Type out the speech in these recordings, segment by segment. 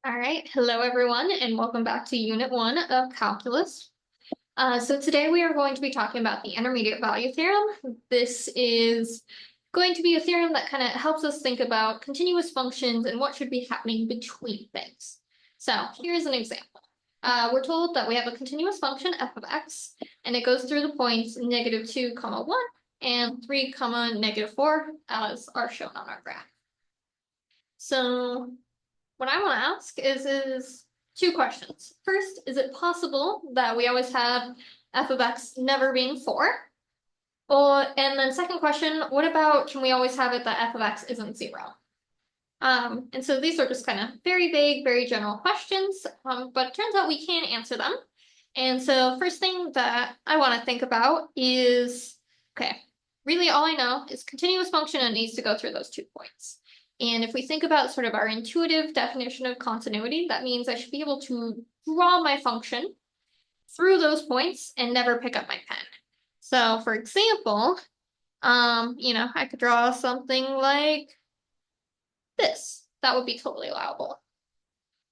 All right, hello everyone, and welcome back to Unit 1 of Calculus. So today we are going to be talking about the intermediate value theorem. This is going to be a theorem that kind of helps us think about continuous functions and what should be happening between things. So here's an example. We're told that we have a continuous function f of x, and it goes through the points -2, 1, and 3, -4, as are shown on our graph. So what I want to ask is two questions. First, is it possible that we always have f of x never being 4? And then second question, what about, can we always have it that f of x isn't 0? And so these are just kind of very vague, very general questions, but it turns out we can answer them. And so first thing that I want to think about is, okay, really all I know is continuous function and it needs to go through those 2 points. And if we think about sort of our intuitive definition of continuity, that means I should be able to draw my function through those points and never pick up my pen. So for example, I could draw something like this. That would be totally allowable.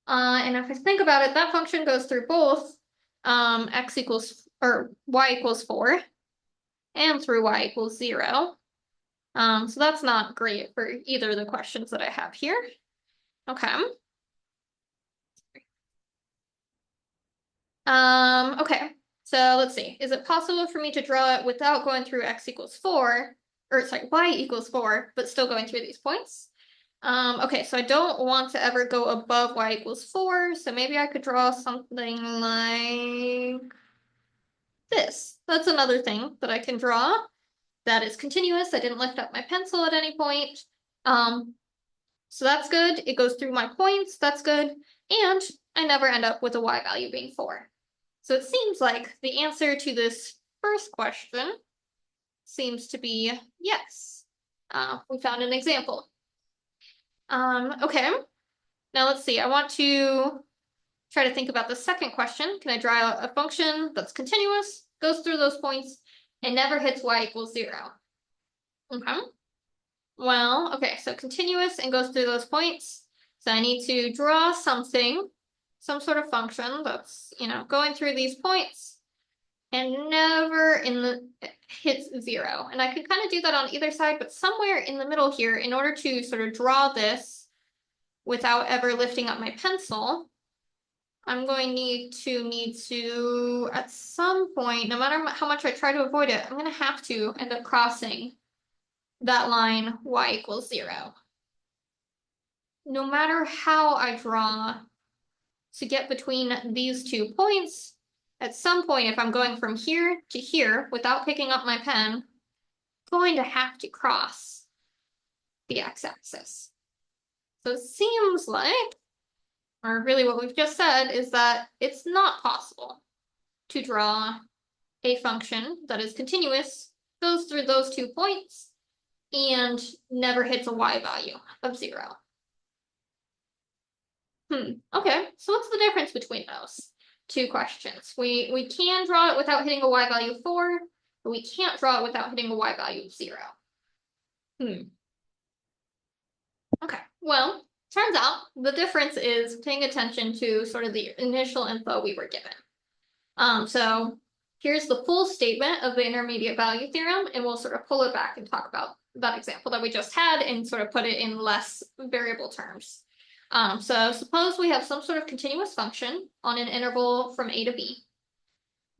And if I think about it, that function goes through both x equals, or y equals 4 and through y equals 0. So that's not great for either of the questions that I have here. Okay. Okay, so let's see. Is it possible for me to draw it without going through x equals 4, or sorry, y equals 4, but still going through these points? Okay, so I don't want to ever go above y equals 4, so maybe I could draw something like this. That's another thing that I can draw that is continuous. I didn't lift up my pencil at any point. So that's good. It goes through my points. That's good. And I never end up with a y value being 4. So it seems like the answer to this first question seems to be yes. We found an example. Okay. Now let's see. I want to try to think about the second question. Can I draw a function that's continuous, goes through those points, and never hits y equals 0? Okay. Well, okay, so continuous and goes through those points. So I need to draw something, some sort of function that's, going through these points and never hits 0. And I could kind of do that on either side, but somewhere in the middle here, in order to sort of draw this without ever lifting up my pencil, I'm going to need to, at some point, no matter how much I try to avoid it, I'm going to have to end up crossing that line y equals 0. No matter how I draw to get between these 2 points, at some point, if I'm going from here to here without picking up my pen, I'm going to have to cross the x-axis. So it seems like, or really what we've just said, is that it's not possible to draw a function that is continuous, goes through those 2 points, and never hits a y value of 0. Okay, so what's the difference between those 2 questions? We can draw it without hitting a y value of 4, but we can't draw it without hitting a y value of 0. Okay, well, turns out the difference is paying attention to sort of the initial info we were given. So here's the full statement of the intermediate value theorem, and we'll sort of pull it back and talk about that example that we just had and sort of put it in less variable terms. So suppose we have some sort of continuous function on an interval from a to b.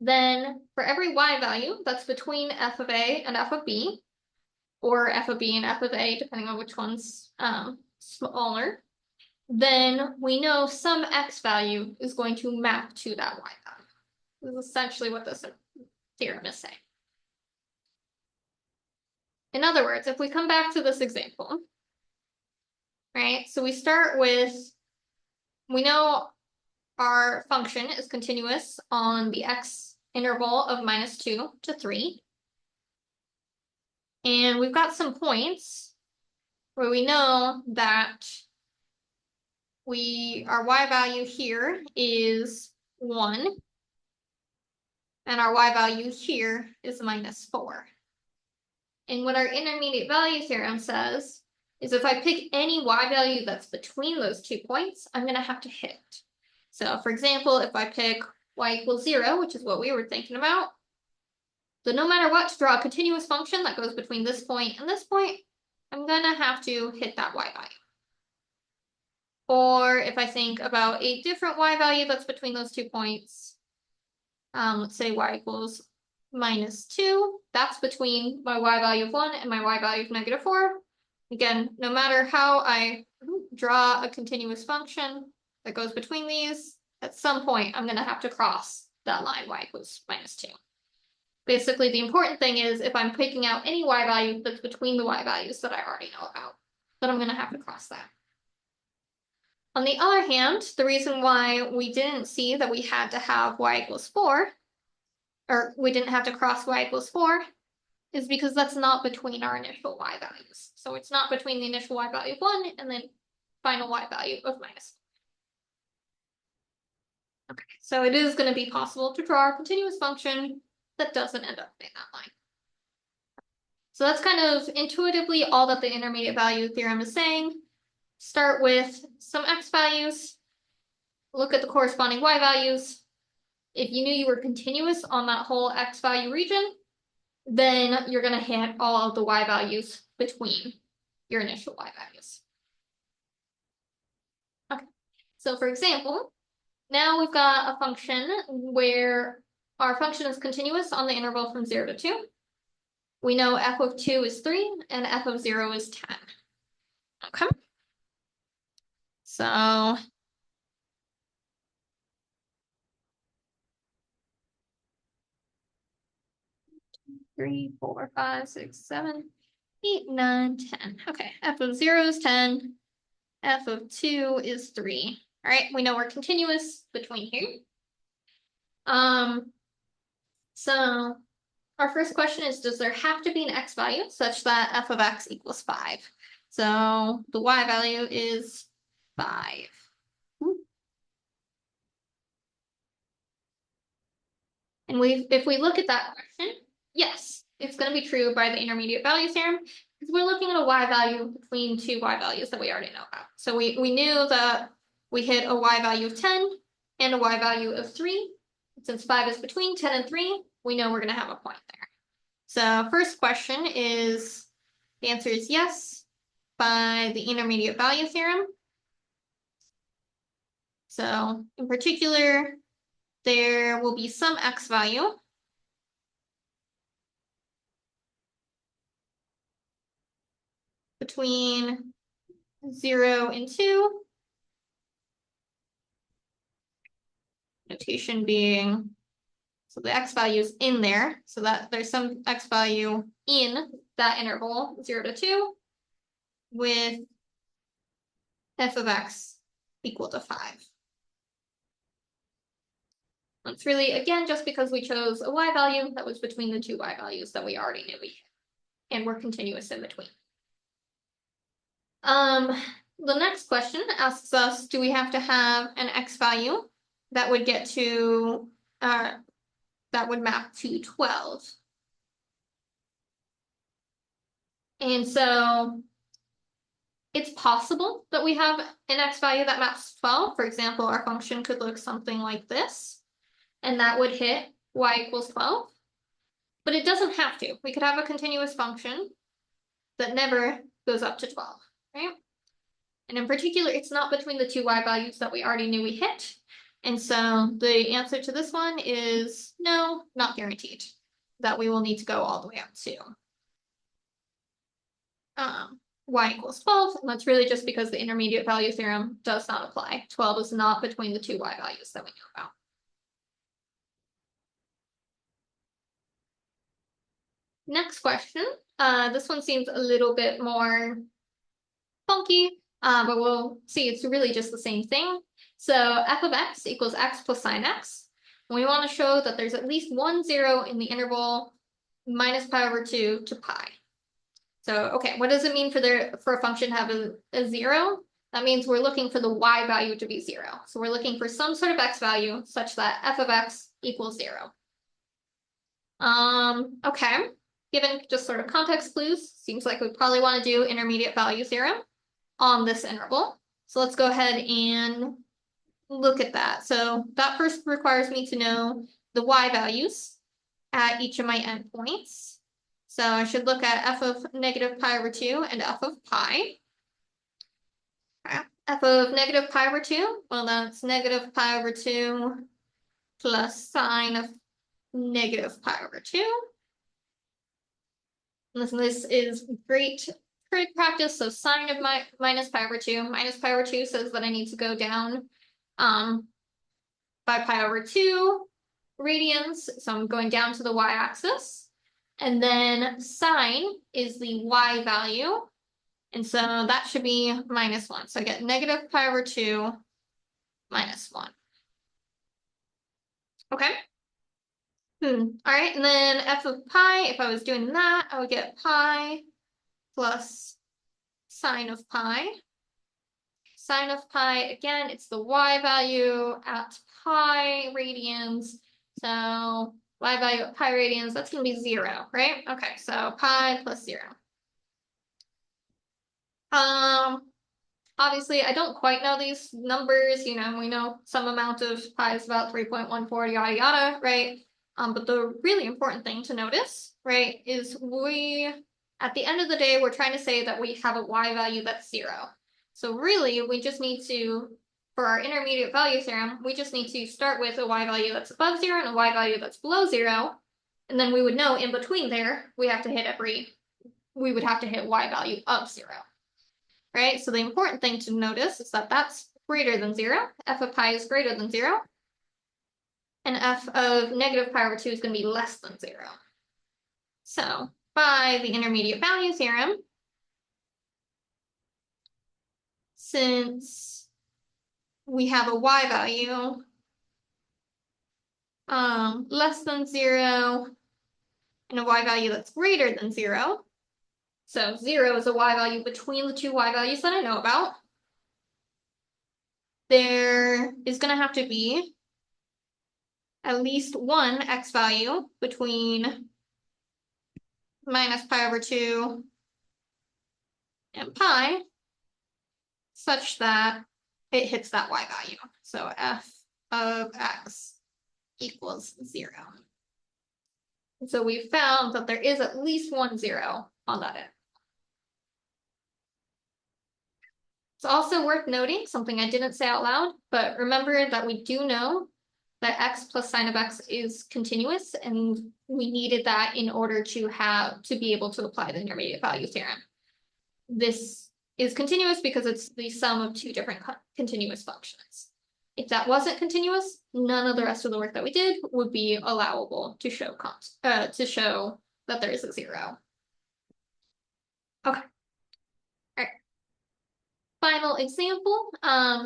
Then for every y value that's between f of a and f of b, or f of b and f of a, depending on which one's smaller, then we know some x value is going to map to that y value. This is essentially what this theorem is saying. In other words, if we come back to this example, right? So we start with, we know our function is continuous on the x interval of -2 to 3. And we've got some points where we know that our y value here is 1, and our y value here is -4. And what our intermediate value theorem says is if I pick any y value that's between those 2 points, I'm going to have to hit it. So for example, if I pick y equals 0, which is what we were thinking about, then no matter what, to draw a continuous function that goes between this point and this point, I'm going to have to hit that y value. Or if I think about a different y value that's between those 2 points, let's say y equals -2, that's between my y value of 1 and my y value of -4. Again, no matter how I draw a continuous function that goes between these, at some point I'm going to have to cross that line y equals -2. Basically, the important thing is if I'm picking out any y value that's between the y values that I already know about, then I'm going to have to cross that. On the other hand, the reason why we didn't see that we had to have y equals 4, or we didn't have to cross y equals 4, is because that's not between our initial y values. So it's not between the initial y value of 1 and then final y value of -4. Okay, so it is going to be possible to draw a continuous function that doesn't end up in that line. So that's kind of intuitively all that the intermediate value theorem is saying. Start with some x values, look at the corresponding y values. If you knew you were continuous on that whole x value region, then you're going to hit all of the y values between your initial y values. Okay, so for example, now we've got a function where our function is continuous on the interval from 0 to 2. We know f of 2 is 3 and f of 0 is 10. Okay. So 3, 4, 5, 6, 7, 8, 9, 10. Okay, f of 0 is 10. F of 2 is 3. All right, we know we're continuous between here. So our first question is, does there have to be an x value such that f of x equals 5? So the y value is 5. And if we look at that question, yes, it's going to be true by the intermediate value theorem, because we're looking at a y value between 2 y values that we already know about. So we knew that we hit a y value of 10 and a y value of 3. Since 5 is between 10 and 3, we know we're going to have a point there. So first question is, the answer is yes, by the intermediate value theorem. So in particular, there will be some x value between 0 and 2. Notation being, so the x value is in there, so that there's some x value in that interval, 0 to 2, with f of x equal to 5. It's really, again, just because we chose a y value that was between the 2 y values that we already knew we hit, and we're continuous in between. The next question asks us, do we have to have an x value that would get to, that would map to 12? And so it's possible that we have an x value that maps to 12. For example, our function could look something like this, and that would hit y equals 12. But it doesn't have to. We could have a continuous function that never goes up to 12, right? And in particular, it's not between the 2 y values that we already knew we hit. And so the answer to this one is no, not guaranteed, that we will need to go all the way up to y equals 12. And that's really just because the intermediate value theorem does not apply. 12 is not between the 2 y values that we know about. Next question. This one seems a little bit more funky, but we'll see it's really just the same thing. So f of x equals x plus sine x. And we want to show that there's at least 1 0 in the interval minus pi over 2 to pi. So, okay, what does it mean for a function to have a 0? That means we're looking for the y value to be 0. So we're looking for some sort of x value such that f of x equals 0. Okay. given just sort of context clues, seems like we probably want to do intermediate value theorem on this interval. So let's go ahead and look at that. So that first requires me to know the y values at each of my endpoints. So I should look at f of negative pi over 2 and f of pi. F of negative pi over 2, well, that's negative pi over 2 plus sine of negative pi over 2. Listen, this is great trig practice. So sine of minus pi over 2. Minus pi over 2 says that I need to go down by pi over 2 radians. So I'm going down to the y-axis. And then sine is the y value. And so that should be -1. So I get negative pi over 2 minus 1. Okay. All right, and then f of pi, if I was doing that, I would get pi plus sine of pi. Sine of pi, again, it's the y value at pi radians. So y value at pi radians, that's going to be 0, right? Okay, so pi plus 0. Obviously, I don't quite know these numbers. We know some amount of pi is about 3.14, yada, yada, right? But the really important thing to notice, right, is at the end of the day, we're trying to say that we have a y value that's 0. So really, we just need to, for our intermediate value theorem, we just need to start with a y value that's above 0 and a y value that's below 0. And then we would know in between there, we would have to hit y value of 0. Right? So the important thing to notice is that that's greater than 0. F of pi is greater than 0. And f of negative pi over 2 is going to be less than 0. So by the intermediate value theorem, since we have a y value less than 0 and a y value that's greater than 0, so 0 is a y value between the two y values that I know about, there is going to have to be at least one x value between minus pi over 2 and pi such that it hits that y value. So f of x equals 0. And so we found that there is at least one 0 on that end. It's also worth noting something I didn't say out loud, but remember that we do know that x plus sine of x is continuous, and we needed that in order to be able to apply the intermediate value theorem. This is continuous because it's the sum of two different continuous functions. If that wasn't continuous, none of the rest of the work that we did would be allowable to show that there is a 0. Okay. All right. Final example.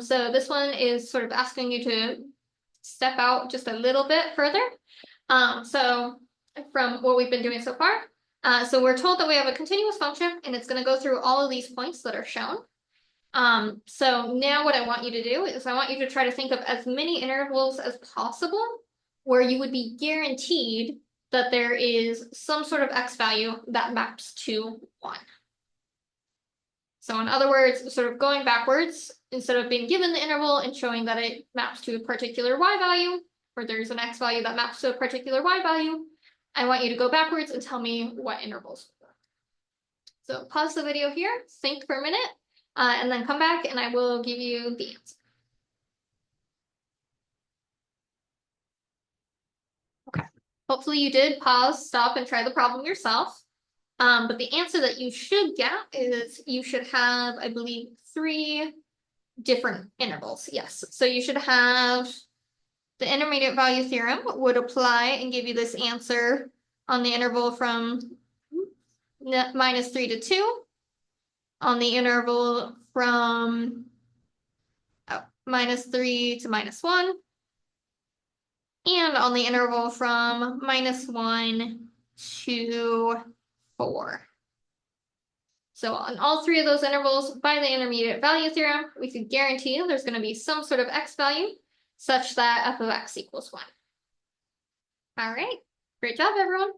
So this one is sort of asking you to step out just a little bit further. So from what we've been doing so far, so we're told that we have a continuous function and it's going to go through all of these points that are shown. So now what I want you to do is I want you to try to think of as many intervals as possible where you would be guaranteed that there is some sort of x value that maps to 1. So in other words, sort of going backwards, instead of being given the interval and showing that it maps to a particular y value, or there's an x value that maps to a particular y value, I want you to go backwards and tell me what intervals. So pause the video here, think for a minute, and then come back and I will give you the answer. Okay, hopefully you did pause, stop, and try the problem yourself. But the answer that you should get is you should have, I believe, 3 different intervals. Yes, so you should have the intermediate value theorem would apply and give you this answer on the interval from -3 to 2, on the interval from -3 to -1, and on the interval from -1 to 4. So on all 3 of those intervals, by the intermediate value theorem, we could guarantee there's going to be some sort of x value such that f of x equals 1. All right, great job, everyone.